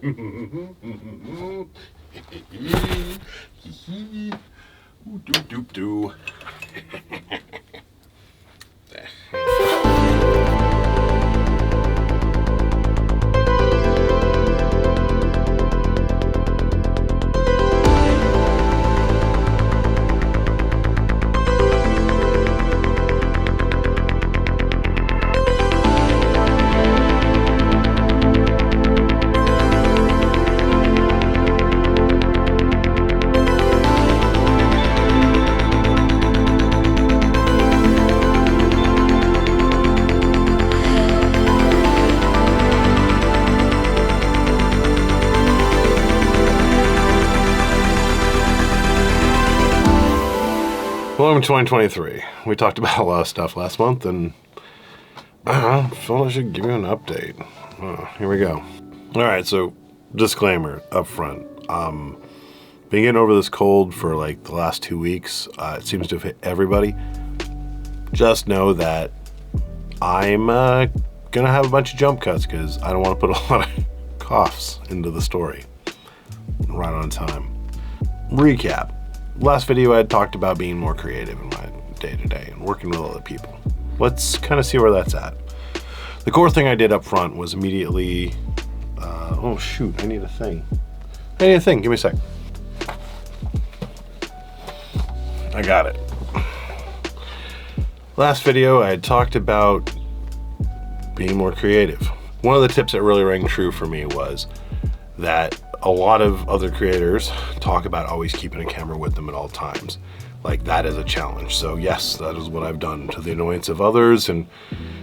Doo. Welcome to 2023. We talked about a lot of stuff last month, and I felt I should give you an update. Here we go. All right, so disclaimer up front. Been getting over this cold for like the last 2 weeks. It seems to have hit everybody. Just know that I'm gonna have a bunch of jump cuts because I don't want to put a lot of coughs into the story right on time. Recap. Last video I had talked about being more creative in my day-to-day and working with other people. Let's kind of see where that's at. The core thing I did up front was immediately, oh shoot, I need a thing. Give me a sec. I got it. Last video I had talked about being more creative. One of the tips that really rang true for me was that a lot of other creators talk about always keeping a camera with them at all times. Like that is a challenge. So yes, that is what I've done to the annoyance of others, and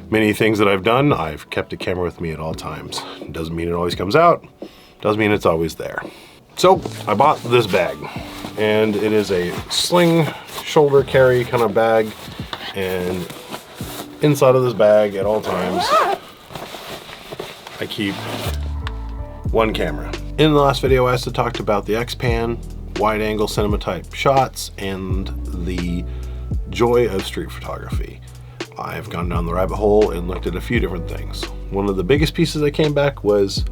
many things that I've done, I've kept a camera with me at all times. It doesn't mean it always comes out, doesn't mean it's always there. So I bought this bag, and it is a sling shoulder carry kind of bag, and inside of this bag at all times, I keep one camera. In the last video, I also talked about the X-Pan, wide angle cinema type shots, and the joy of street photography. I've gone down the rabbit hole and looked at a few different things. One of the biggest pieces that came back was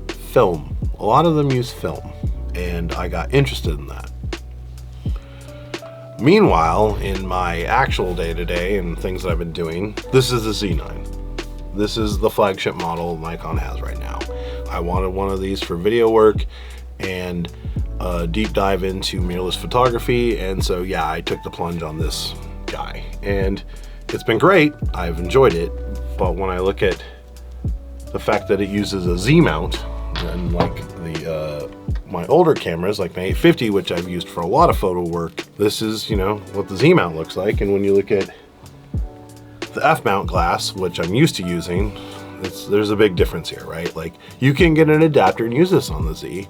film. A lot of them use film, and I got interested in that. Meanwhile, in my actual day-to-day and things that I've been doing, this is the Z9. This is the flagship model Nikon has right now. I wanted one of these for video work and a deep dive into mirrorless photography, and so yeah, I took the plunge on this guy, and it's been great. I've enjoyed it, but when I look at the fact that it uses a Z mount, and like the my older cameras, like my 850, which I've used for a lot of photo work, this is, you know, what the Z mount looks like. And when you look at the F mount glass, which I'm used to using, there's a big difference here, right? Like you can get an adapter and use this on the Z,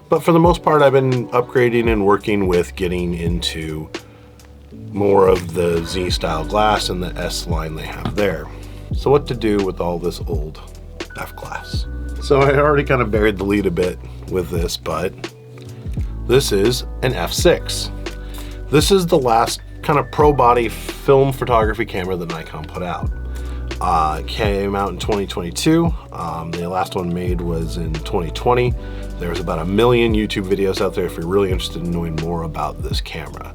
but for the most part, I've been upgrading and working with getting into more of the Z style glass and the S line they have there. So what to do with all this old F glass? So I already kind of buried the lead a bit with this, but this is an F6. This is the last kind of pro body film photography camera that Nikon put out. It came out in 2022. The last one made was in 2020. There's about 1 million YouTube videos out there if you're really interested in knowing more about this camera.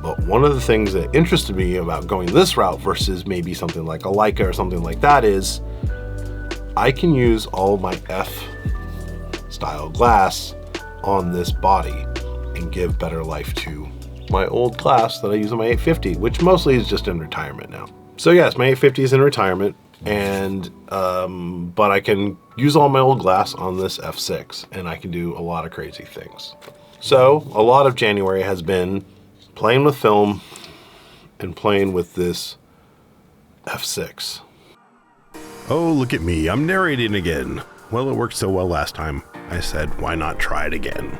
But one of the things that interested me about going this route versus maybe something like a Leica or something like that is I can use all my F style glass on this body and give better life to my old glass that I use on my 850, which mostly is just in retirement now. So yes, my 850 is in retirement, and but I can use all my old glass on this F6, and I can do a lot of crazy things. So a lot of January has been playing with film and playing with this F6. Oh, look at me, I'm narrating again. Well, it worked so well last time, I said, why not try it again?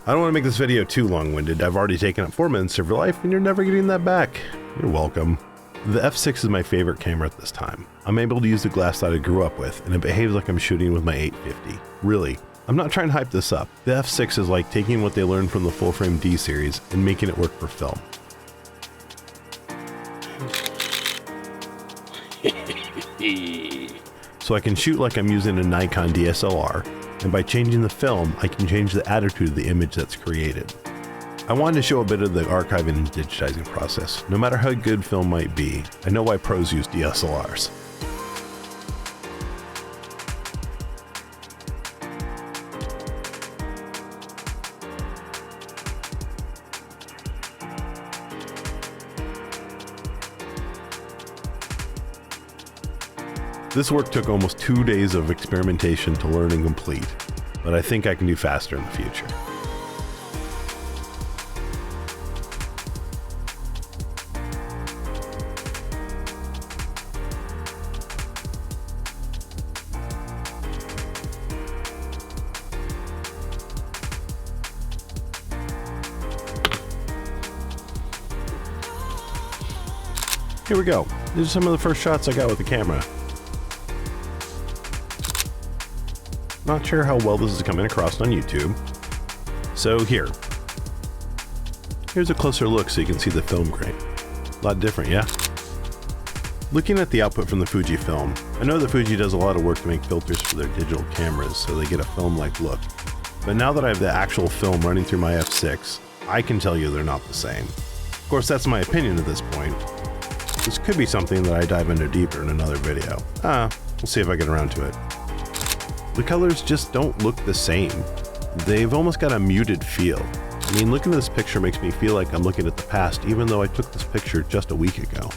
I don't want to make this video too long-winded. I've already taken up 4 minutes of your life, and you're never getting that back. You're welcome. The F6 is my favorite camera at this time. I'm able to use the glass that I grew up with, and it behaves like I'm shooting with my 850. Really, I'm not trying to hype this up. The F6 is like taking what they learned from the full frame D series and making it work for film. So I can shoot like I'm using a Nikon DSLR, And by changing the film, I can change the attitude of the image that's created. I wanted to show a bit of the archiving and digitizing process. No matter how good film might be, I know why pros use DSLRs. This work took almost 2 days of experimentation to learn and complete, but I think I can do faster in the future. Here we go. These are some of the first shots I got with the camera. Not sure how well this is coming across on YouTube. So here's a closer look so you can see the film grain. A lot different, yeah? Looking at the output from the Fuji film, I know that Fuji does a lot of work to make filters for their digital cameras so they get a film-like look. But now that I have the actual film running through my F6, I can tell you they're not the same. Of course, that's my opinion at this point. This could be something that I dive into deeper in another video. We'll see if I get around to it. The colors just don't look the same. They've almost got a muted feel. I mean, looking at this picture makes me feel like I'm looking at the past, even though I took this picture just a week ago.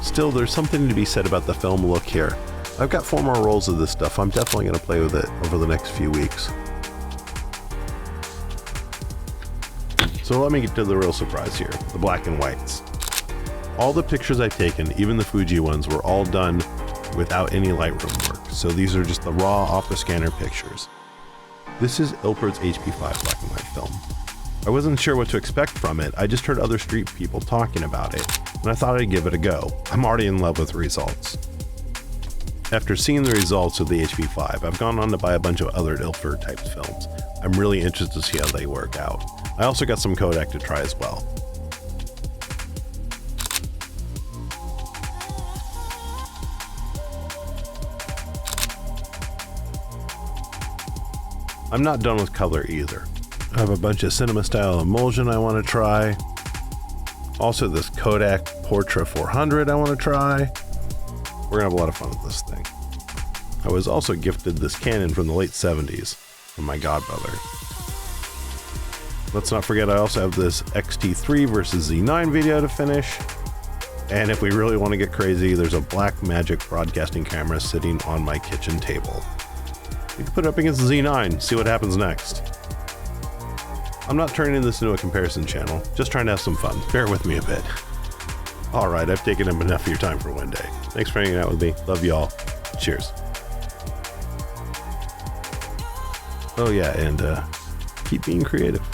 Still, there's something to be said about the film look here. I've got 4 more rolls of this stuff. I'm definitely going to play with it over the next few weeks. So let me get to the real surprise here, the black and whites. All the pictures I've taken, even the Fuji ones, were all done without any Lightroom work. So these are just the raw off the scanner pictures. This is Ilford's HP5 black and white film. I wasn't sure what to expect from it. I just heard other street people talking about it, and I thought I'd give it a go. I'm already in love with the results. After seeing the results of the HP5, I've gone on to buy a bunch of other Ilford type films. I'm really interested to see how they work out. I also got some Kodak to try as well. I'm not done with color either. I have a bunch of cinema style emulsion I want to try. Also this Kodak Portra 400 I want to try. We're gonna have a lot of fun with this thing. I was also gifted this Canon from the late 70s from my godbrother. Let's not forget I also have this X-T3 versus Z9 video to finish. And if we really want to get crazy, there's a Blackmagic broadcasting camera sitting on my kitchen table. We can put it up against the Z9, see what happens next. I'm not turning this into a comparison channel, just trying to have some fun. Bear with me a bit. Alright, I've taken up enough of your time for one day. Thanks for hanging out with me. Love y'all. Cheers. Oh yeah, and keep being creative.